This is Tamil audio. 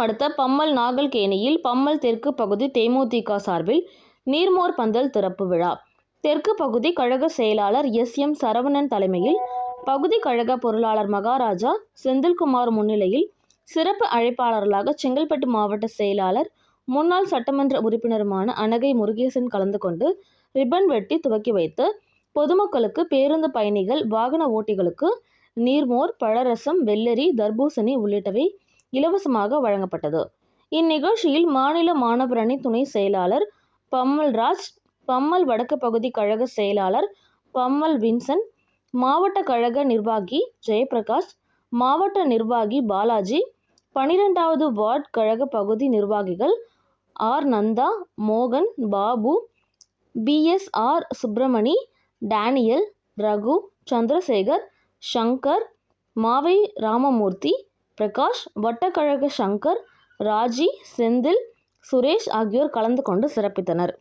அடுத்த பம்மல் நாகல்கேணியில் பம்மல் தெற்கு பகுதி தேமுதிக சார்பில் நீர்மோர் பந்தல் திறப்பு விழா. தெற்கு பகுதி கழக செயலாளர் எஸ்.எம். சரவணன் தலைமையில், பகுதி கழக பொருளாளர் மகாராஜா, செந்தில்குமார் முன்னிலையில் சிறப்பு அழைப்பாளர்களாக செங்கல்பட்டு மாவட்ட செயலாளர், முன்னாள் சட்டமன்ற உறுப்பினருமான அனகை முருகேசன் கலந்து கொண்டு ரிப்பன் வெட்டி துவக்கி வைத்து, பொதுமக்களுக்கு, பேருந்து பயணிகள், வாகன ஓட்டிகளுக்கு நீர்மோர், பழரசம், வெள்ளரி, தர்பூசணி உள்ளிட்டவை இலவசமாக வழங்கப்பட்டது. இந்நிகழ்ச்சியில் மாநில மாணவரணி துணை செயலாளர் பம்மல்ராஜ், பம்மல் வடக்கு பகுதி கழக செயலாளர் பம்மல் வின்சென்ட், மாவட்ட கழக நிர்வாகி ஜெயபிரகாஷ், மாவட்ட நிர்வாகி பாலாஜி, 12வது வார்டு கழக பகுதி நிர்வாகிகள் ஆர். நந்தா, மோகன், பாபு, பி.எஸ்.ஆர். சுப்பிரமணி, டேனியல், ரகு, சந்திரசேகர், சங்கர், மாவை ராமமூர்த்தி, பிரகாஷ், வட்டக்கழக சங்கர், ராஜி, செந்தில், சுரேஷ் ஆகியோர் கலந்து கொண்டு சிறப்பித்தனர்.